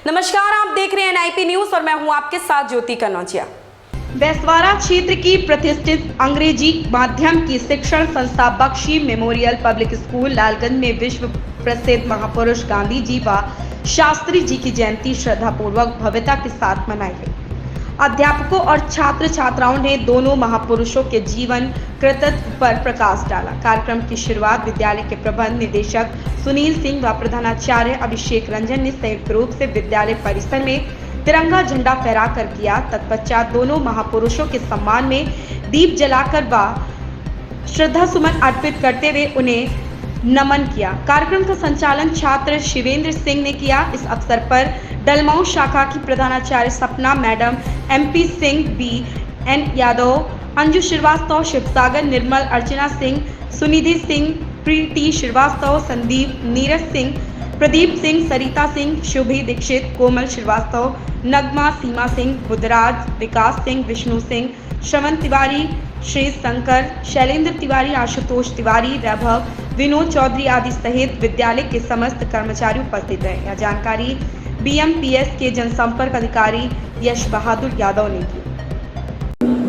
नमस्कार, आप देख रहे हैं एनआईपी न्यूज और मैं हूं आपके साथ ज्योति कनौजिया। बैसवाड़ा क्षेत्र की प्रतिष्ठित अंग्रेजी माध्यम की शिक्षण संस्था Bakshi memorial public school Lalganj में विश्व प्रसिद्ध महापुरुष गांधी जी व शास्त्री जी की जयंती श्रद्धापूर्वक भव्यता के साथ मनाई गई। अध्यापकों और छात्र छात्राओं ने दोनों महापुरुषों के जीवन कृतित्व पर प्रकाश डाला। कार्यक्रम की शुरुआत विद्यालय के प्रबंध निदेशक सुनील सिंह व प्रधानाचार्य अभिषेक रंजन ने संयुक्त रूप से विद्यालय परिसर में तिरंगा झंडा फहराकर किया। तत्पश्चात दोनों महापुरुषों के सम्मान में दीप जलाकर व श्रद्धा सुमन अर्पित करते हुए उन्हें नमन किया। कार्यक्रम का संचालन छात्र शिवेंद्र सिंह ने किया। इस अवसर पर डलमाऊ शाखा की प्रधानाचार्य Sapna madam, MP Singh, B N. Yadav, Anju Srivastava, Shivsagar Nirmal, Archana Singh, Sunidhi Singh, Preeti Srivastava, Sandeep, Neeraj Singh, Pradeep Singh, Sarita Singh, Shubhi Dixit, Komal Srivastava, Nagma, Seema Singh, Budhraj, Vikas Singh, Vishnu Singh, Shravan Tiwari, Shri Shankar, Shailendra Tiwari, Ashutosh Tiwari, Vaibhav, Vinod Chaudhary आदि सहित विद्यालय के समस्त कर्मचारी उपस्थित रहे। यह जानकारी बीएमपीएस के जनसंपर्क अधिकारी यश बहादुर यादव ने दी।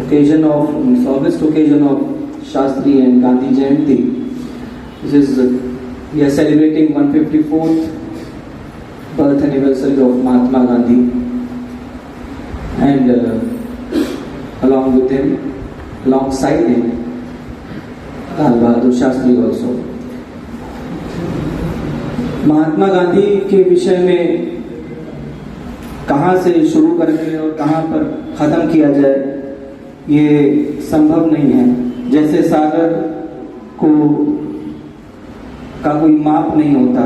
Occasion of August occasion of Shastri and Gandhi Jayanti. This is we are celebrating 154th birth anniversary of Mahatma Gandhi, and along with him, alongside him, Lal Bahadur Shastri also. Mahatma Gandhi के विषय में कहाँ से शुरू करके और कहाँ पर ख़त्म किया जाए ये संभव नहीं है। जैसे सागर को का कोई माप नहीं होता,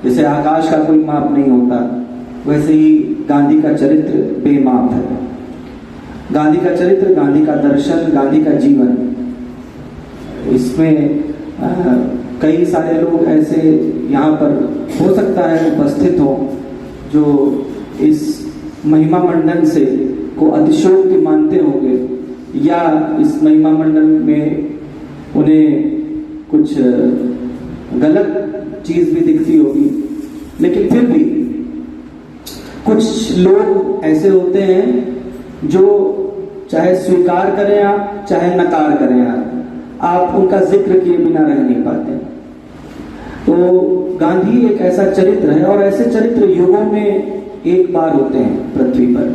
जैसे आकाश का कोई माप नहीं होता, वैसे ही गांधी का चरित्र बेमाप है। गांधी का चरित्र, गांधी का दर्शन, गांधी का जीवन, इसमें कई सारे लोग ऐसे यहाँ पर हो सकता है उपस्थित हो जो इस महिमा मंडन से को अतिशयोक्ति मानते होंगे या इस महिमा मंडन में उन्हें कुछ गलत चीज भी दिखती होगी, लेकिन फिर भी कुछ लोग ऐसे होते हैं जो चाहे स्वीकार करें आप, चाहे नकार करें आप उनका जिक्र किए बिना रह नहीं पाते। तो गांधी एक ऐसा चरित्र है, और ऐसे चरित्र युगों में एक बार होते हैं पृथ्वी पर,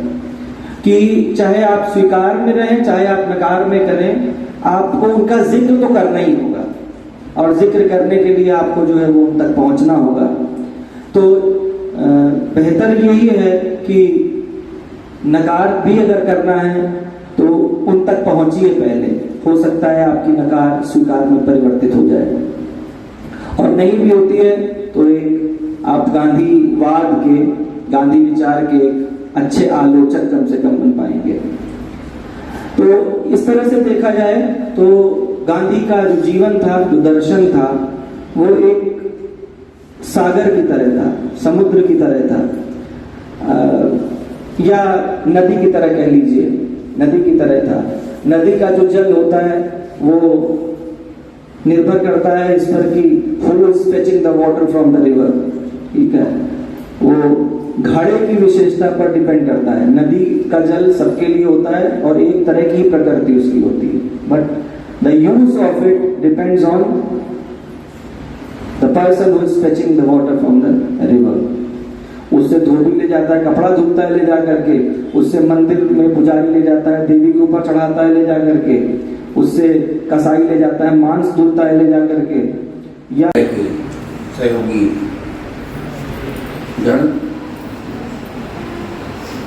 कि चाहे आप स्वीकार में रहें, चाहे आप नकार में करें, आपको उनका जिक्र तो करना ही होगा, और जिक्र करने के लिए आपको जो है वो उन तक पहुंचना होगा। तो बेहतर यही है कि नकार भी अगर करना है तो उन तक पहुंचिए पहले, हो सकता है आपकी नकार स्वीकार में परिवर्तित हो जाए, और नहीं भी होती है तो एक आप गांधीवाद के, गांधी विचार के अच्छे आलोचक कम से कम बन पाएंगे। तो इस तरह से देखा जाए तो गांधी का जो जीवन था, जो दर्शन था, वो एक सागर की तरह था, समुद्र की तरह था, या नदी की तरह कह लीजिए, नदी की तरह था। नदी का जो जल होता है वो निर्भर करता है इस पर कि who is fetching the water from the river, ठीक है, वो घड़े की विशेषता पर डिपेंड करता है। नदी का जल सबके लिए होता है और एक तरह की प्रकृति उसकी होती है, but the use of it depends on the person who is fetching the water from the river. उससे धोबी ले जाता है, कपड़ा धुलता है ले जा करके, उससे मंदिर में पुजारी ले जाता है, देवी के ऊपर चढ़ाता है ले जा करके, उससे कसाई ले जाता है, मांस धुलता है ले जा करके, या सहयोगी जन,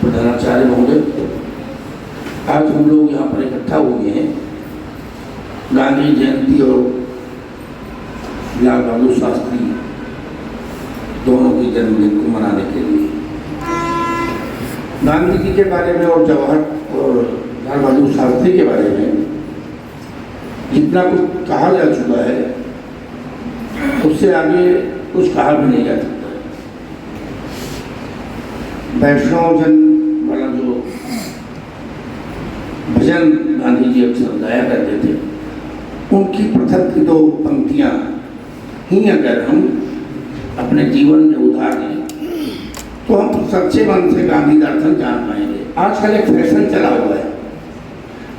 प्रधानाचार्य महोदय, आज हम लोग यहाँ पर इकट्ठा हुए हैं गांधी जयंती और लाल बहादुर शास्त्री दोनों की जन्मदिन को मनाने के लिए। गांधी जी के बारे में और जवाहर और लाल बहादुर शास्त्री के बारे में जितना कुछ कहा जा चुका है उससे आगे कुछ कहा भी नहीं जा सकता। वैष्णव जन वाला जो भजन गांधी जी अक्सर गाया करते थे, उनकी प्रथम की दो पंक्तियां ही अगर हम अपने जीवन में उतार लें तो हम सच्चे मन से गांधी दर्शन जान पाएंगे। आजकल एक फैशन चला हुआ है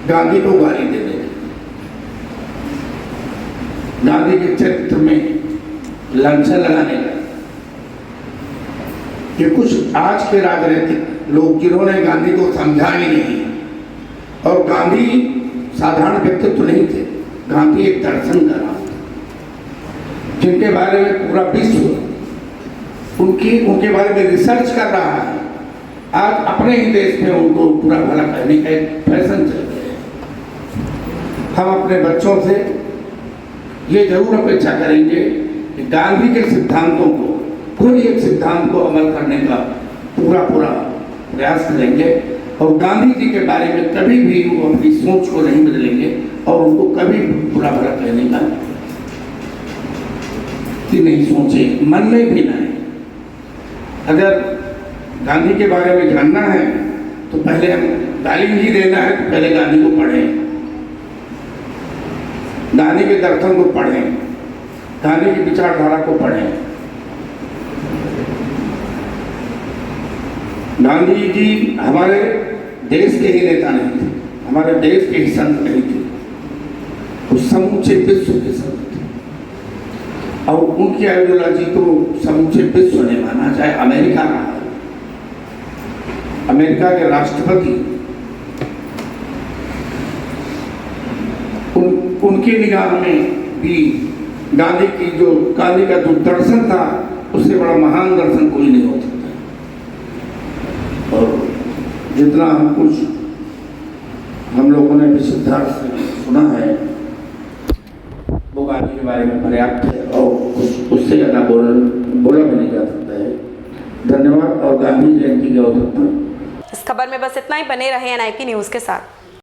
गांधी को गाली देने का, गांधी के चरित्र में लांछन लगाने का। कि कुछ आज के राजनीतिक लोग जिन्होंने गांधी को समझा ही नहीं, और गांधी साधारण व्यक्तित्व नहीं थे, गांधी एक दर्शन का नाम था, जिनके बारे में पूरा विश्व उनके बारे में रिसर्च कर रहा है। आज अपने ही देश में उनको पूरा भला कहने का एक फैशन चल गया है। हम अपने बच्चों से ये जरूर अपेक्षा करेंगे कि गांधी के सिद्धांतों को, कोई एक सिद्धांत को अमल करने का पूरा प्रयास करेंगे, और गांधी जी के बारे में कभी भी वो अपनी सोच को नहीं बदलेंगे, और उनको कभी बुरा भला कहने का कि नहीं सोचे, मन में भी नहीं। अगर गांधी के बारे में जानना है तो पहले हम गाली ही देना है तो पहले गांधी को पढ़ें, गांधी के दर्शन को पढ़ें, गांधी की विचारधारा को पढ़ें। गांधी जी हमारे देश के ही नेता नहीं थे, हमारे देश के ही संत नहीं थे, वो समूचे विश्व के संत थे, और उनकी आइडियोलॉजी को समूचे विश्व ने माना। चाहे अमेरिका रहा, अमेरिका के राष्ट्रपति उनकी निगाह में भी गांधी का जो दर्शन था, उससे बड़ा महान दर्शन कोई नहीं हो सकता। और जितना हम लोगों ने भी सिद्धार्थ से सुना है वो गांधी के बारे में पर्याप्त है, और उससे ज़्यादा बोला भी नहीं जा सकता है। धन्यवाद। और गांधी जयंती के अवसर पर इस खबर में बस इतना ही। बने रहे NIP न्यूज़ के साथ।